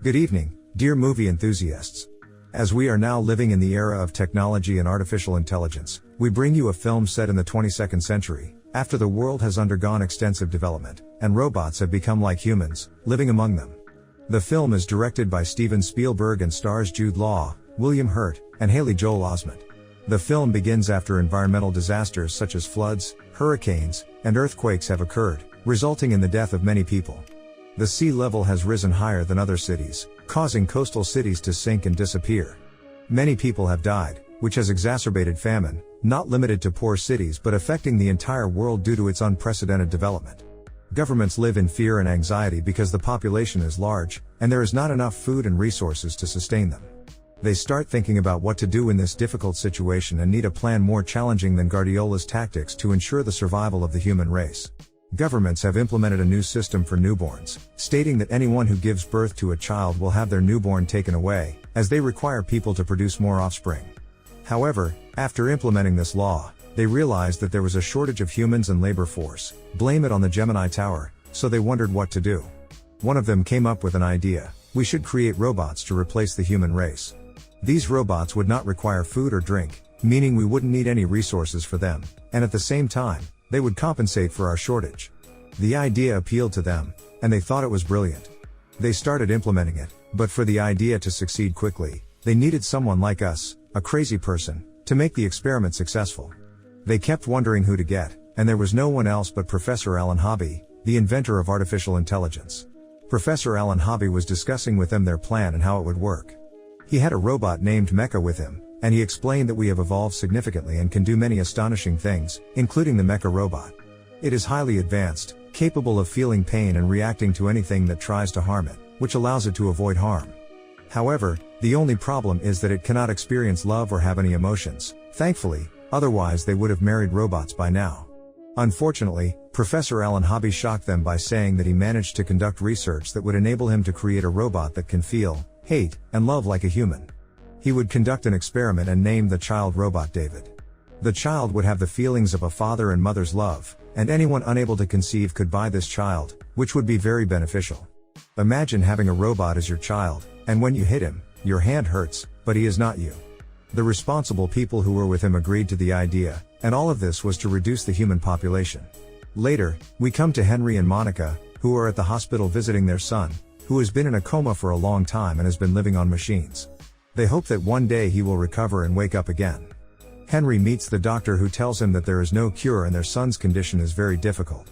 Good evening, dear movie enthusiasts. As we are now living in the era of technology and artificial intelligence, we bring you a film set in the 22nd century, after the world has undergone extensive development, and robots have become like humans, living among them. The film is directed by Steven Spielberg and stars Jude Law, William Hurt, and Haley Joel Osment. The film begins after environmental disasters such as floods, hurricanes, and earthquakes have occurred, resulting in the death of many people. The sea level has risen higher than other cities, causing coastal cities to sink and disappear. Many people have died, which has exacerbated famine, not limited to poor cities but affecting the entire world due to its unprecedented development. Governments live in fear and anxiety because the population is large, and there is not enough food and resources to sustain them. They start thinking about what to do in this difficult situation and need a plan more challenging than Guardiola's tactics to ensure the survival of the human race. Governments have implemented a new system for newborns, stating that anyone who gives birth to a child will have their newborn taken away, as they require people to produce more offspring. However, after implementing this law, they realized that there was a shortage of humans and labor force, blame it on the Gemini Tower, so they wondered what to do. One of them came up with an idea: we should create robots to replace the human race. These robots would not require food or drink, meaning we wouldn't need any resources for them, and at the same time, they would compensate for our shortage. The idea appealed to them, and they thought it was brilliant. They started implementing it, but for the idea to succeed quickly, they needed someone like us, a crazy person, to make the experiment successful. They kept wondering who to get, and there was no one else but Professor Alan Hobby, the inventor of artificial intelligence. Professor Alan Hobby was discussing with them their plan and how it would work. He had a robot named Mecha with him, and he explained that we have evolved significantly and can do many astonishing things, including the Mecha robot. It is highly advanced, capable of feeling pain and reacting to anything that tries to harm it, which allows it to avoid harm. However, the only problem is that it cannot experience love or have any emotions, thankfully, otherwise they would have married robots by now. Unfortunately, Professor Alan Hobby shocked them by saying that he managed to conduct research that would enable him to create a robot that can feel, hate, and love like a human. He would conduct an experiment and name the child robot David. The child would have the feelings of a father and mother's love, and anyone unable to conceive could buy this child, which would be very beneficial. Imagine having a robot as your child, and when you hit him, your hand hurts, but he is not you. The responsible people who were with him agreed to the idea, and all of this was to reduce the human population. Later, we come to Henry and Monica, who are at the hospital visiting their son, who has been in a coma for a long time and has been living on machines. They hope that one day he will recover and wake up again. Henry meets the doctor who tells him that there is no cure and their son's condition is very difficult.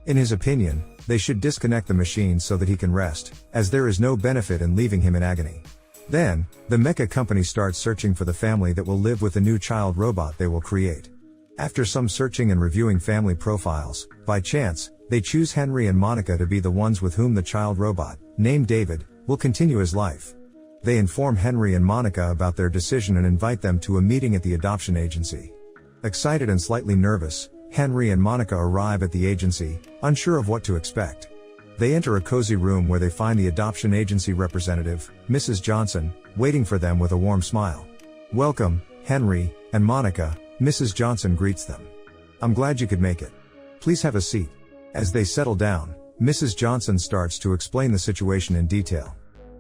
In his opinion, they should disconnect the machine so that he can rest, as there is no benefit in leaving him in agony. Then, the mecha company starts searching for the family that will live with the new child robot they will create. After some searching and reviewing family profiles, by chance, they choose Henry and Monica to be the ones with whom the child robot, named David, will continue his life. They inform Henry and Monica about their decision and invite them to a meeting at the adoption agency. Excited and slightly nervous, Henry and Monica arrive at the agency, unsure of what to expect. They enter a cozy room where they find the adoption agency representative, Mrs. Johnson, waiting for them with a warm smile. "Welcome, Henry and Monica," Mrs. Johnson greets them. "I'm glad you could make it. Please have a seat." As they settle down, Mrs. Johnson starts to explain the situation in detail.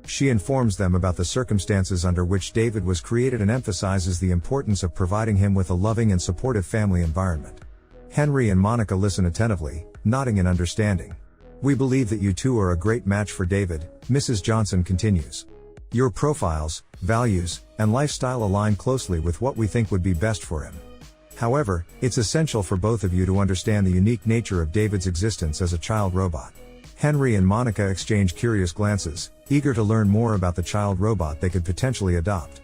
She informs them about the circumstances under which David was created and emphasizes the importance of providing him with a loving and supportive family environment. Henry and Monica listen attentively, nodding in understanding. "We believe that you two are a great match for David," Mrs. Johnson continues. "Your profiles, values, and lifestyle align closely with what we think would be best for him. However, it's essential for both of you to understand the unique nature of David's existence as a child robot." Henry and Monica exchange curious glances, eager to learn more about the child robot they could potentially adopt.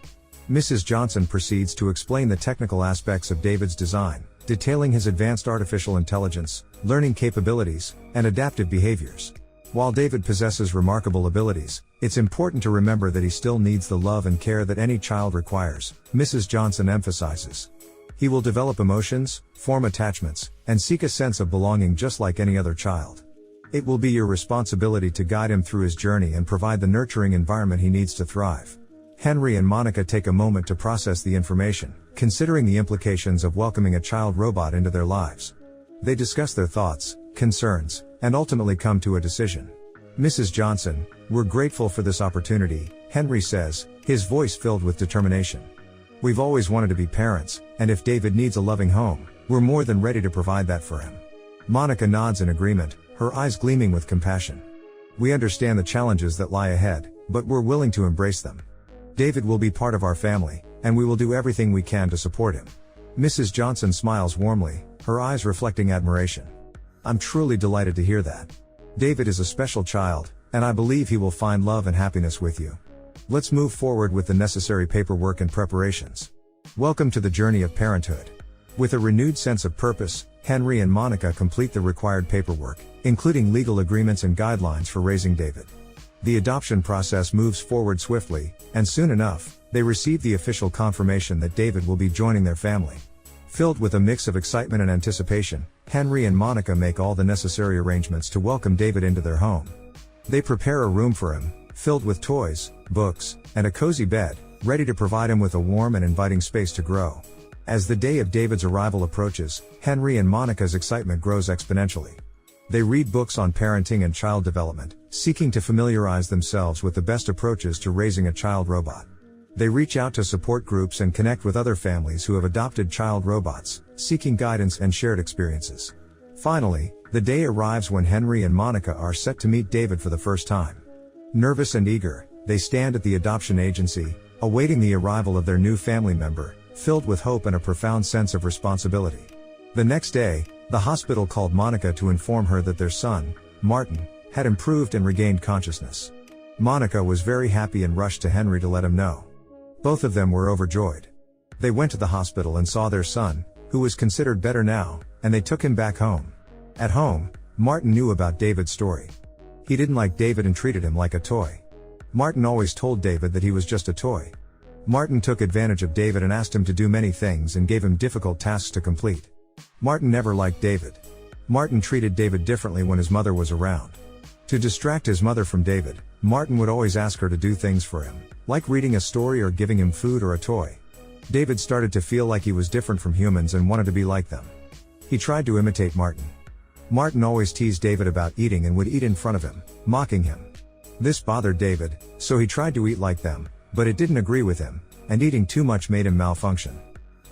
Mrs. Johnson proceeds to explain the technical aspects of David's design, detailing his advanced artificial intelligence, learning capabilities, and adaptive behaviors. While David possesses remarkable abilities, it's important to remember that he still needs the love and care that any child requires, Mrs. Johnson emphasizes. He will develop emotions, form attachments, and seek a sense of belonging just like any other child. It will be your responsibility to guide him through his journey and provide the nurturing environment he needs to thrive. Henry and Monica take a moment to process the information, considering the implications of welcoming a child robot into their lives. They discuss their thoughts, concerns, and ultimately come to a decision. "Mrs. Johnson, we're grateful for this opportunity," Henry says, his voice filled with determination. "We've always wanted to be parents, and if David needs a loving home, we're more than ready to provide that for him." Monica nods in agreement, her eyes gleaming with compassion. "We understand the challenges that lie ahead, but we're willing to embrace them. David will be part of our family, and we will do everything we can to support him." Mrs. Johnson smiles warmly, her eyes reflecting admiration. "I'm truly delighted to hear that. David is a special child, and I believe he will find love and happiness with you. Let's move forward with the necessary paperwork and preparations. Welcome to the journey of parenthood." With a renewed sense of purpose, Henry and Monica complete the required paperwork, including legal agreements and guidelines for raising David. The adoption process moves forward swiftly, and soon enough, they receive the official confirmation that David will be joining their family. Filled with a mix of excitement and anticipation, Henry and Monica make all the necessary arrangements to welcome David into their home. They prepare a room for him, filled with toys, books, and a cozy bed, ready to provide him with a warm and inviting space to grow. As the day of David's arrival approaches, Henry and Monica's excitement grows exponentially. They read books on parenting and child development, seeking to familiarize themselves with the best approaches to raising a child robot. They reach out to support groups and connect with other families who have adopted child robots, seeking guidance and shared experiences. Finally, the day arrives when Henry and Monica are set to meet David for the first time. Nervous and eager, they stand at the adoption agency, awaiting the arrival of their new family member, filled with hope and a profound sense of responsibility. The next day, the hospital called Monica to inform her that their son, Martin, had improved and regained consciousness. Monica was very happy and rushed to Henry to let him know. Both of them were overjoyed. They went to the hospital and saw their son, who was considered better now, and they took him back home. At home, Martin knew about David's story. He didn't like David and treated him like a toy. Martin always told David that he was just a toy. Martin took advantage of David and asked him to do many things and gave him difficult tasks to complete. Martin never liked David. Martin treated David differently when his mother was around. To distract his mother from David, Martin would always ask her to do things for him, like reading a story or giving him food or a toy. David started to feel like he was different from humans and wanted to be like them. He tried to imitate Martin. Martin always teased David about eating and would eat in front of him, mocking him. This bothered David, so he tried to eat like them, but it didn't agree with him, and eating too much made him malfunction.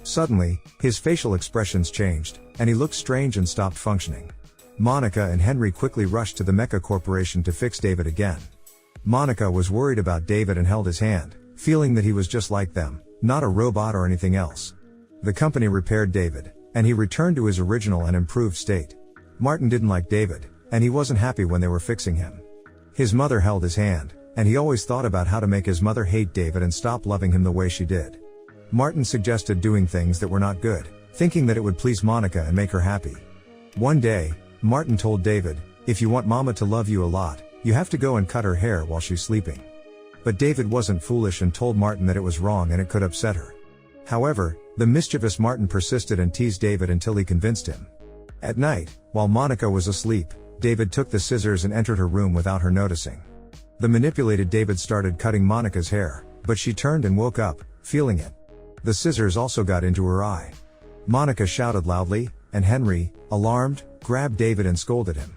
Suddenly, his facial expressions changed, and he looked strange and stopped functioning. Monica and Henry quickly rushed to the Mecha Corporation to fix David again. Monica was worried about David and held his hand, feeling that he was just like them, not a robot or anything else. The company repaired David, and he returned to his original and improved state. Martin didn't like David, and he wasn't happy when they were fixing him. His mother held his hand, and he always thought about how to make his mother hate David and stop loving him the way she did. Martin suggested doing things that were not good, thinking that it would please Monica and make her happy. One day, Martin told David, "If you want Mama to love you a lot, you have to go and cut her hair while she's sleeping." But David wasn't foolish and told Martin that it was wrong and it could upset her. However, the mischievous Martin persisted and teased David until he convinced him. At night, while Monica was asleep, David took the scissors and entered her room without her noticing. The manipulated David started cutting Monica's hair, but she turned and woke up, feeling it. The scissors also got into her eye. Monica shouted loudly, and Henry, alarmed, grabbed David and scolded him.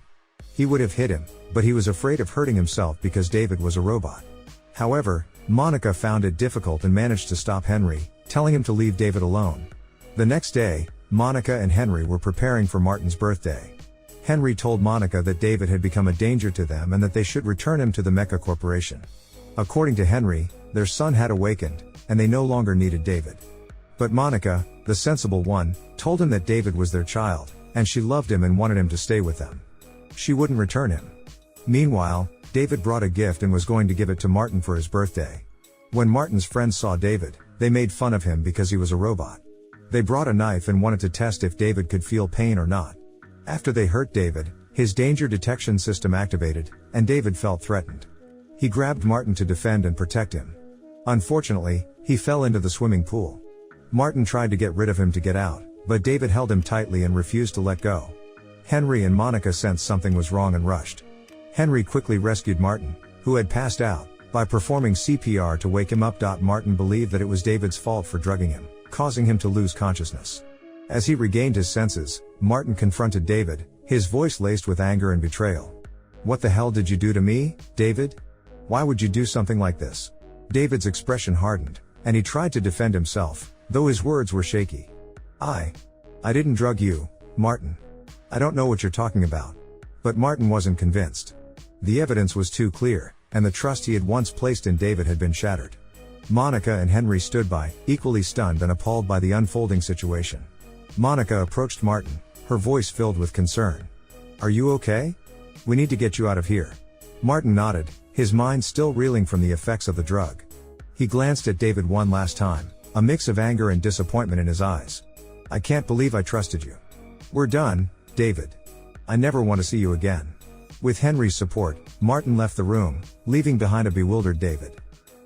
He would have hit him, but he was afraid of hurting himself because David was a robot. However, Monica found it difficult and managed to stop Henry, telling him to leave David alone. The next day, Monica and Henry were preparing for Martin's birthday. Henry told Monica that David had become a danger to them and that they should return him to the Mecha Corporation. According to Henry, their son had awakened, and they no longer needed David. But Monica, the sensible one, told him that David was their child, and she loved him and wanted him to stay with them. She wouldn't return him. Meanwhile, David brought a gift and was going to give it to Martin for his birthday. When Martin's friends saw David, they made fun of him because he was a robot. They brought a knife and wanted to test if David could feel pain or not. After they hurt David, his danger detection system activated, and David felt threatened. He grabbed Martin to defend and protect him. Unfortunately, he fell into the swimming pool. Martin tried to get rid of him to get out, but David held him tightly and refused to let go. Henry and Monica sensed something was wrong and rushed. Henry quickly rescued Martin, who had passed out, by performing CPR to wake him up. Martin believed that it was David's fault for drugging him, causing him to lose consciousness. As he regained his senses, Martin confronted David, his voice laced with anger and betrayal. "What the hell did you do to me, David? Why would you do something like this?" David's expression hardened, and he tried to defend himself, though his words were shaky. I didn't drug you, Martin. I don't know what you're talking about." But Martin wasn't convinced. The evidence was too clear, and the trust he had once placed in David had been shattered. Monica and Henry stood by, equally stunned and appalled by the unfolding situation. Monica approached Martin, her voice filled with concern. "Are you okay? We need to get you out of here." Martin nodded, his mind still reeling from the effects of the drug. He glanced at David one last time, a mix of anger and disappointment in his eyes. "I can't believe I trusted you. We're done, David. I never want to see you again." With Henry's support, Martin left the room, leaving behind a bewildered David.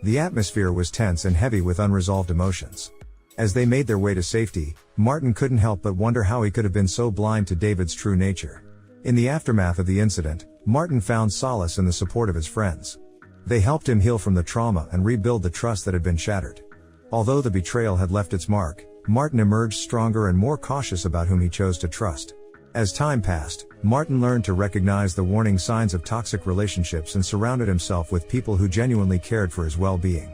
The atmosphere was tense and heavy with unresolved emotions. As they made their way to safety, Martin couldn't help but wonder how he could have been so blind to David's true nature. In the aftermath of the incident, Martin found solace in the support of his friends. They helped him heal from the trauma and rebuild the trust that had been shattered. Although the betrayal had left its mark, Martin emerged stronger and more cautious about whom he chose to trust. As time passed, Martin learned to recognize the warning signs of toxic relationships and surrounded himself with people who genuinely cared for his well-being.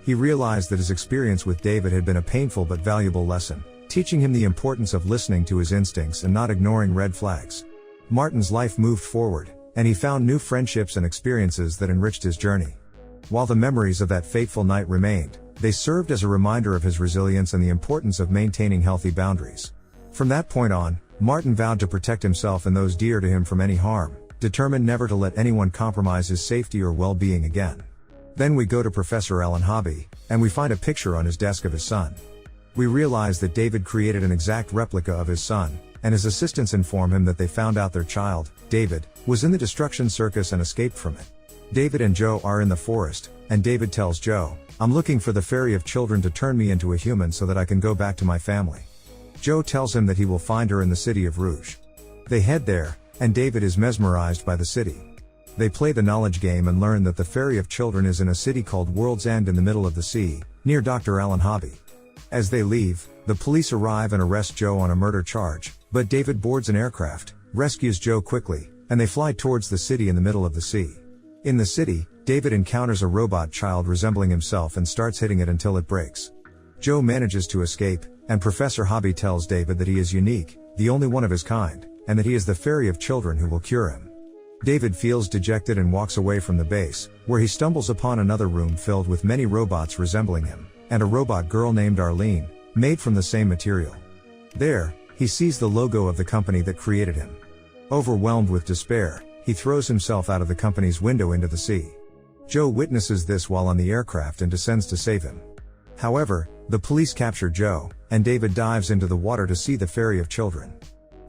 He realized that his experience with David had been a painful but valuable lesson, teaching him the importance of listening to his instincts and not ignoring red flags. Martin's life moved forward, and he found new friendships and experiences that enriched his journey. While the memories of that fateful night remained, they served as a reminder of his resilience and the importance of maintaining healthy boundaries. From that point on, Martin vowed to protect himself and those dear to him from any harm, determined never to let anyone compromise his safety or well-being again. Then we go to Professor Alan Hobby, and we find a picture on his desk of his son. We realize that David created an exact replica of his son, and his assistants inform him that they found out their child, David, was in the destruction circus and escaped from it. David and Joe are in the forest, and David tells Joe, "I'm looking for the fairy of children to turn me into a human so that I can go back to my family." Joe tells him that he will find her in the city of Rouge. They head there, and David is mesmerized by the city. They play the knowledge game and learn that the fairy of children is in a city called World's End in the middle of the sea, near Dr. Alan Hobby. As they leave, the police arrive and arrest Joe on a murder charge, but David boards an aircraft, rescues Joe quickly, and they fly towards the city in the middle of the sea. In the city, David encounters a robot child resembling himself and starts hitting it until it breaks. Joe manages to escape, and Professor Hobby tells David that he is unique, the only one of his kind, and that he is the fairy of children who will cure him. David feels dejected and walks away from the base, where he stumbles upon another room filled with many robots resembling him, and a robot girl named Arlene, made from the same material. There, he sees the logo of the company that created him. Overwhelmed with despair, he throws himself out of the company's window into the sea. Joe witnesses this while on the aircraft and descends to save him. However, the police capture Joe, and David dives into the water to see the fairy of children.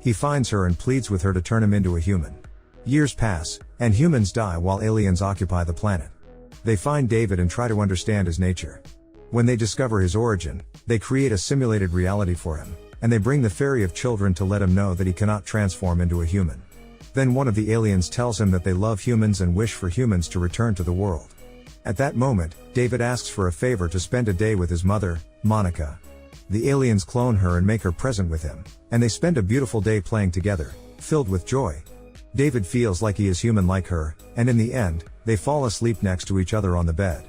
He finds her and pleads with her to turn him into a human. Years pass, and humans die while aliens occupy the planet. They find David and try to understand his nature. When they discover his origin, they create a simulated reality for him, and they bring the fairy of children to let him know that he cannot transform into a human. Then one of the aliens tells him that they love humans and wish for humans to return to the world. At that moment, David asks for a favor to spend a day with his mother, Monica. The aliens clone her and make her present with him, and they spend a beautiful day playing together, filled with joy. David feels like he is human like her, and in the end, they fall asleep next to each other on the bed.